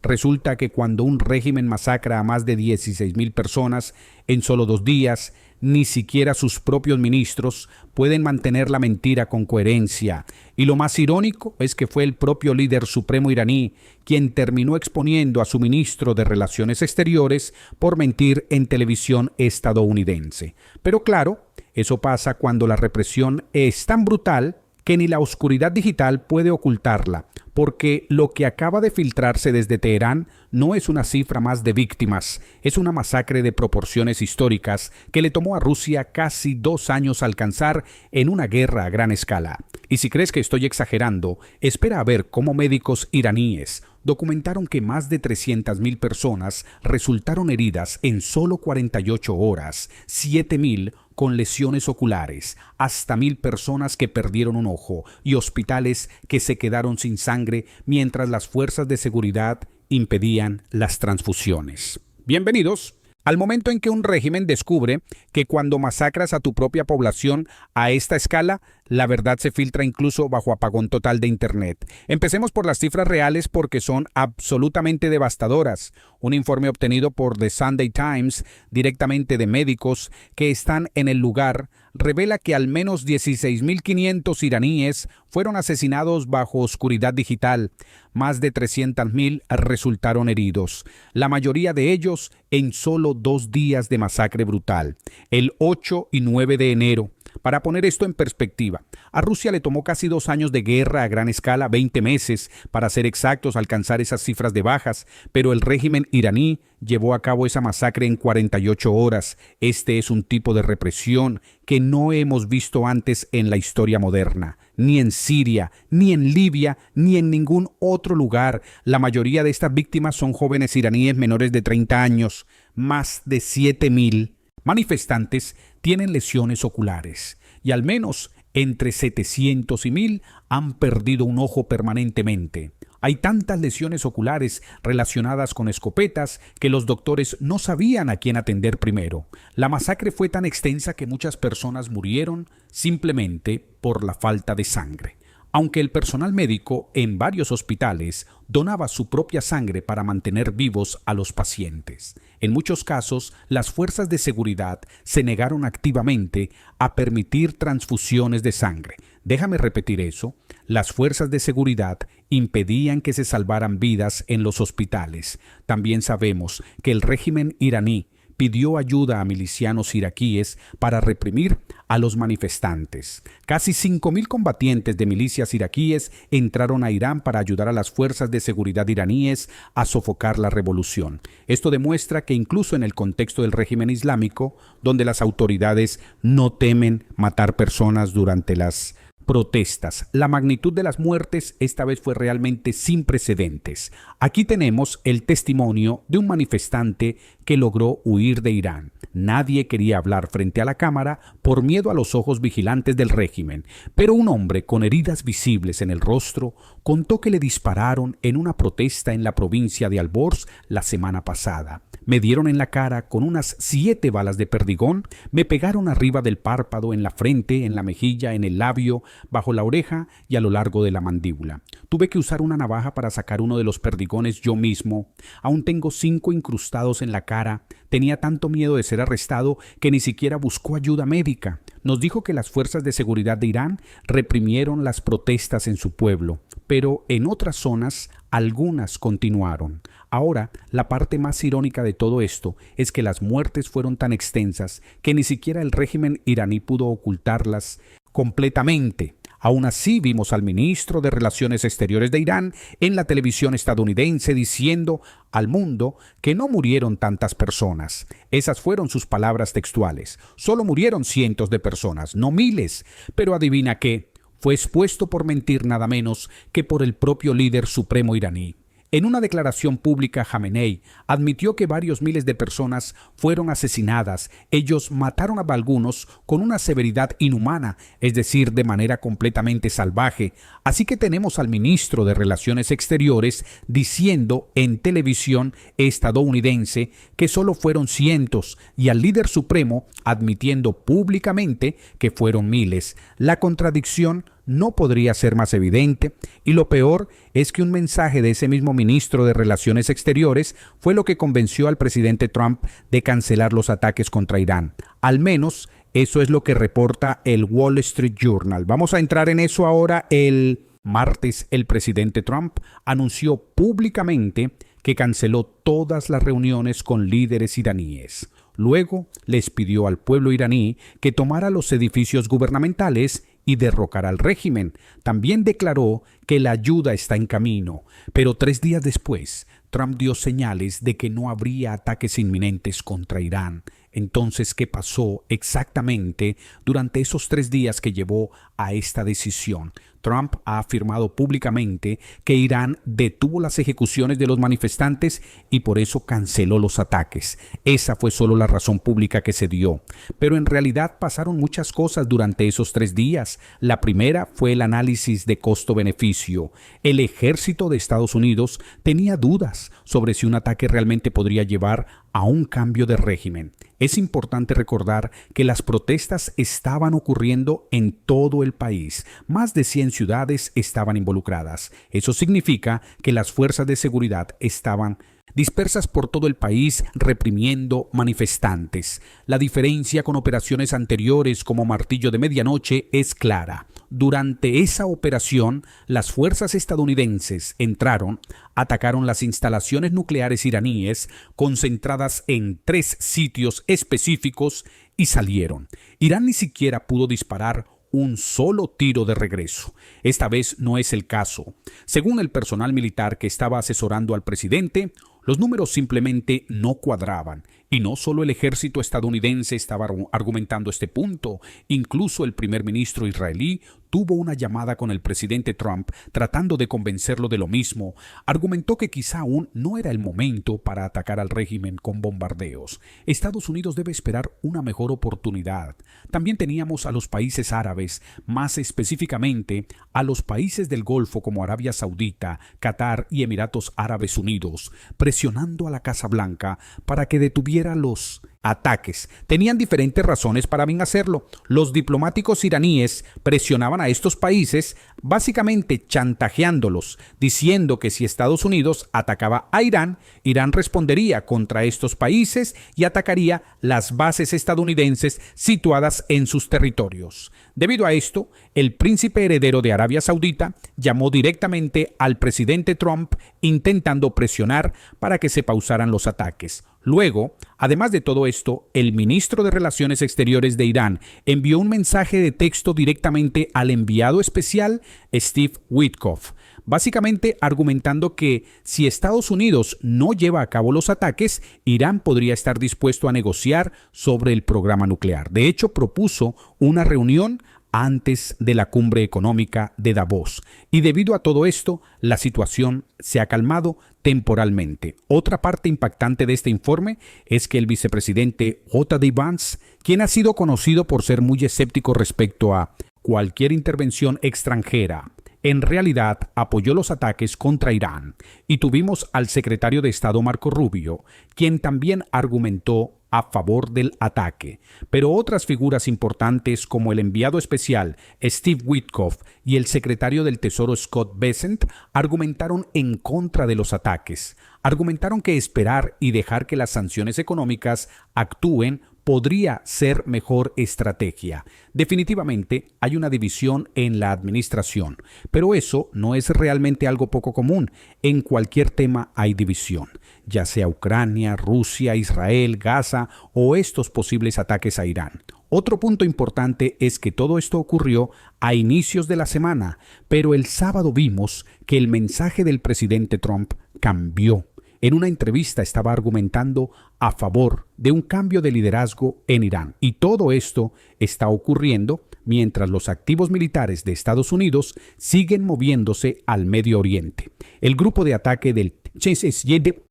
Resulta que cuando un régimen masacra a más de 16.000 personas en solo 2 días, ni siquiera sus propios ministros pueden mantener la mentira con coherencia. Y lo más irónico es que fue el propio líder supremo iraní quien terminó exponiendo a su ministro de Relaciones Exteriores por mentir en televisión estadounidense. Pero claro, eso pasa cuando la represión es tan brutal que ni la oscuridad digital puede ocultarla, porque lo que acaba de filtrarse desde Teherán no es una cifra más de víctimas, es una masacre de proporciones históricas que le tomó a Rusia casi 2 años alcanzar en una guerra a gran escala. Y si crees que estoy exagerando, espera a ver cómo médicos iraníes documentaron que más de 300.000 personas resultaron heridas en solo 48 horas, 7.000 con lesiones oculares, hasta 1.000 personas que perdieron un ojo y hospitales que se quedaron sin sangre mientras las fuerzas de seguridad impedían las transfusiones. Bienvenidos. Al momento en que un régimen descubre que cuando masacras a tu propia población a esta escala, la verdad se filtra incluso bajo apagón total de Internet. Empecemos por las cifras reales porque son absolutamente devastadoras. Un informe obtenido por The Sunday Times, directamente de médicos que están en el lugar, revela que al menos 16.500 iraníes fueron asesinados bajo oscuridad digital. Más de 300.000 resultaron heridos, la mayoría de ellos en solo 2 días de masacre brutal, el 8 y 9 de enero. Para poner esto en perspectiva, a Rusia le tomó casi 2 años de guerra a gran escala, 20 meses, para ser exactos, alcanzar esas cifras de bajas, pero el régimen iraní llevó a cabo esa masacre en 48 horas. Este es un tipo de represión que no hemos visto antes en la historia moderna, ni en Siria, ni en Libia, ni en ningún otro lugar. La mayoría de estas víctimas son jóvenes iraníes menores de 30 años, más de 7.000 manifestantes tienen lesiones oculares y al menos entre 700 y 1.000 han perdido un ojo permanentemente. Hay tantas lesiones oculares relacionadas con escopetas que los doctores no sabían a quién atender primero. La masacre fue tan extensa que muchas personas murieron simplemente por la falta de sangre. Aunque el personal médico en varios hospitales donaba su propia sangre para mantener vivos a los pacientes. En muchos casos, las fuerzas de seguridad se negaron activamente a permitir transfusiones de sangre. Déjame repetir eso. Las fuerzas de seguridad impedían que se salvaran vidas en los hospitales. También sabemos que el régimen iraní pidió ayuda a milicianos iraquíes para reprimir a los manifestantes. Casi 5.000 combatientes de milicias iraquíes entraron a Irán para ayudar a las fuerzas de seguridad iraníes a sofocar la revolución. Esto demuestra que incluso en el contexto del régimen islámico, donde las autoridades no temen matar personas durante las protestas, la magnitud de las muertes esta vez fue realmente sin precedentes. Aquí tenemos el testimonio de un manifestante que logró huir de Irán. Nadie quería hablar frente a la cámara por miedo a los ojos vigilantes del régimen, pero un hombre con heridas visibles en el rostro contó que le dispararon en una protesta en la provincia de Alborz la semana pasada. Me dieron en la cara con unas 7 balas de perdigón, me pegaron arriba del párpado, en la frente, en la mejilla, en el labio, bajo la oreja y a lo largo de la mandíbula. Tuve que usar una navaja para sacar uno de los perdigones yo mismo. Aún tengo 5 incrustados en la cara. Tenía tanto miedo de ser arrestado que ni siquiera buscó ayuda médica. Nos dijo que las fuerzas de seguridad de Irán reprimieron las protestas en su pueblo, pero en otras zonas algunas continuaron. Ahora, la parte más irónica de todo esto es que las muertes fueron tan extensas que ni siquiera el régimen iraní pudo ocultarlas completamente. Aún así, vimos al ministro de Relaciones Exteriores de Irán en la televisión estadounidense diciendo al mundo que no murieron tantas personas. Esas fueron sus palabras textuales. Solo murieron cientos de personas, no miles. Pero adivina qué, fue expuesto por mentir nada menos que por el propio líder supremo iraní. En una declaración pública, Jamenei admitió que varios miles de personas fueron asesinadas. Ellos mataron a algunos con una severidad inhumana, es decir, de manera completamente salvaje. Así que tenemos al ministro de Relaciones Exteriores diciendo en televisión estadounidense que solo fueron cientos y al líder supremo admitiendo públicamente que fueron miles. La contradicción no podría ser más evidente, y lo peor es que un mensaje de ese mismo ministro de Relaciones Exteriores fue lo que convenció al presidente Trump de cancelar los ataques contra Irán. Al menos eso es lo que reporta el Wall Street Journal. Vamos a entrar en eso ahora. El martes, el presidente Trump anunció públicamente que canceló todas las reuniones con líderes iraníes. Luego les pidió al pueblo iraní que tomara los edificios gubernamentales y derrocara al régimen. También declaró que la ayuda está en camino, pero 3 días después, Trump dio señales de que no habría ataques inminentes contra Irán. Entonces, ¿qué pasó exactamente durante esos 3 días que llevó a esta decisión? Trump ha afirmado públicamente que Irán detuvo las ejecuciones de los manifestantes y por eso canceló los ataques. Esa fue solo la razón pública que se dio. Pero en realidad pasaron muchas cosas durante esos 3 días. La primera fue el análisis de costo-beneficio. El ejército de Estados Unidos tenía dudas sobre si un ataque realmente podría llevar a un cambio de régimen. Es importante recordar que las protestas estaban ocurriendo en todo el país. Más de 100 ciudades estaban involucradas. Eso significa que las fuerzas de seguridad estaban dispersas por todo el país reprimiendo manifestantes. La diferencia con operaciones anteriores como Martillo de Medianoche es clara. Durante esa operación, las fuerzas estadounidenses entraron, atacaron las instalaciones nucleares iraníes concentradas en 3 sitios específicos y salieron. Irán ni siquiera pudo disparar un solo tiro de regreso. Esta vez no es el caso. Según el personal militar que estaba asesorando al presidente, los números simplemente no cuadraban. Y no solo el ejército estadounidense estaba argumentando este punto, incluso el primer ministro israelí tuvo una llamada con el presidente Trump tratando de convencerlo de lo mismo. Argumentó que quizá aún no era el momento para atacar al régimen con bombardeos. Estados Unidos debe esperar una mejor oportunidad. También teníamos a los países árabes, más específicamente a los países del Golfo como Arabia Saudita, Qatar y Emiratos Árabes Unidos, presionando a la Casa Blanca para que detuviera los ataques. Tenían diferentes razones para bien hacerlo. Los diplomáticos iraníes presionaban a estos países básicamente chantajeándolos, diciendo que si Estados Unidos atacaba a Irán, Irán respondería contra estos países y atacaría las bases estadounidenses situadas en sus territorios. Debido a esto, el príncipe heredero de Arabia Saudita llamó directamente al presidente Trump intentando presionar para que se pausaran los ataques. Luego, además de todo esto, el ministro de Relaciones Exteriores de Irán envió un mensaje de texto directamente al enviado especial Steve Witkoff, básicamente argumentando que si Estados Unidos no lleva a cabo los ataques, Irán podría estar dispuesto a negociar sobre el programa nuclear. De hecho, propuso una reunión antes de la cumbre económica de Davos. Y debido a todo esto, la situación se ha calmado temporalmente. Otra parte impactante de este informe es que el vicepresidente J.D. Vance, quien ha sido conocido por ser muy escéptico respecto a cualquier intervención extranjera, en realidad apoyó los ataques contra Irán. Y tuvimos al secretario de Estado Marco Rubio, quien también argumentó a favor del ataque. Pero otras figuras importantes como el enviado especial Steve Witkoff y el secretario del Tesoro Scott Bessent argumentaron en contra de los ataques. Argumentaron que esperar y dejar que las sanciones económicas actúen podría ser mejor estrategia. Definitivamente hay una división en la administración, pero eso no es realmente algo poco común. En cualquier tema hay división, ya sea Ucrania, Rusia, Israel, Gaza o estos posibles ataques a Irán. Otro punto importante es que todo esto ocurrió a inicios de la semana, pero el sábado vimos que el mensaje del presidente Trump cambió. En una entrevista estaba argumentando a favor de un cambio de liderazgo en Irán. Y todo esto está ocurriendo mientras los activos militares de Estados Unidos siguen moviéndose al Medio Oriente. El grupo de ataque del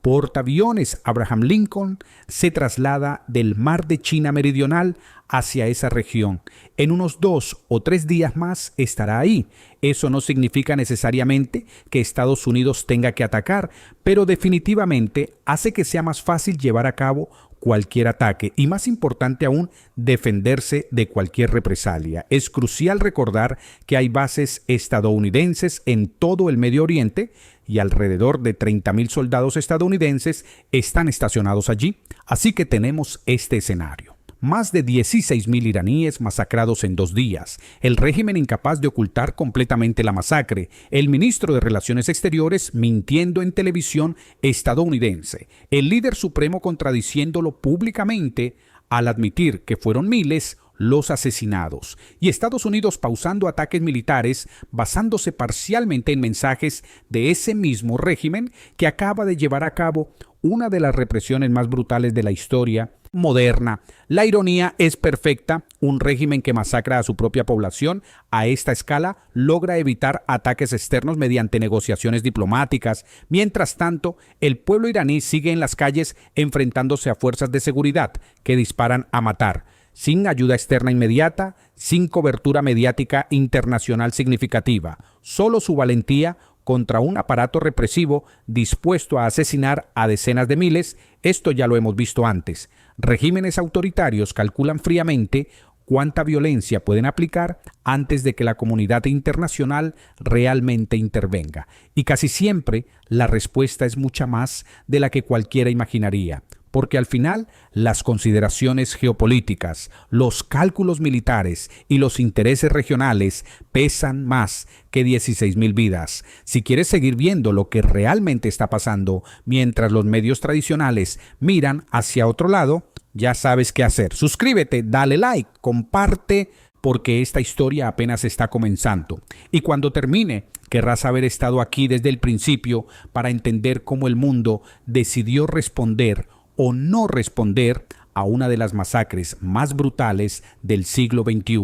portaaviones Abraham Lincoln se traslada del Mar de China Meridional hacia esa región. En unos 2 o 3 días más estará ahí. Eso no significa necesariamente que Estados Unidos tenga que atacar, pero definitivamente hace que sea más fácil llevar a cabo cualquier ataque y, más importante aún, defenderse de cualquier represalia. Es crucial recordar que hay bases estadounidenses en todo el Medio Oriente y alrededor de 30.000 soldados estadounidenses están estacionados allí. Así que tenemos este escenario. Más de 16.000 iraníes masacrados en 2 días, el régimen incapaz de ocultar completamente la masacre, el ministro de Relaciones Exteriores mintiendo en televisión estadounidense, el líder supremo contradiciéndolo públicamente al admitir que fueron miles los asesinados, y Estados Unidos pausando ataques militares basándose parcialmente en mensajes de ese mismo régimen que acaba de llevar a cabo una de las represiones más brutales de la historia moderna. La ironía es perfecta. Un régimen que masacra a su propia población a esta escala logra evitar ataques externos mediante negociaciones diplomáticas. Mientras tanto, el pueblo iraní sigue en las calles enfrentándose a fuerzas de seguridad que disparan a matar, sin ayuda externa inmediata, sin cobertura mediática internacional significativa. Solo su valentía contra un aparato represivo dispuesto a asesinar a decenas de miles. Esto ya lo hemos visto antes. Regímenes autoritarios calculan fríamente cuánta violencia pueden aplicar antes de que la comunidad internacional realmente intervenga. Y casi siempre la respuesta es mucha más de la que cualquiera imaginaría, porque al final las consideraciones geopolíticas, los cálculos militares y los intereses regionales pesan más que 16.000 vidas. Si quieres seguir viendo lo que realmente está pasando mientras los medios tradicionales miran hacia otro lado, ya sabes qué hacer. Suscríbete, dale like, comparte, porque esta historia apenas está comenzando. Y cuando termine, querrás haber estado aquí desde el principio para entender cómo el mundo decidió responder o no responder a una de las masacres más brutales del siglo XXI.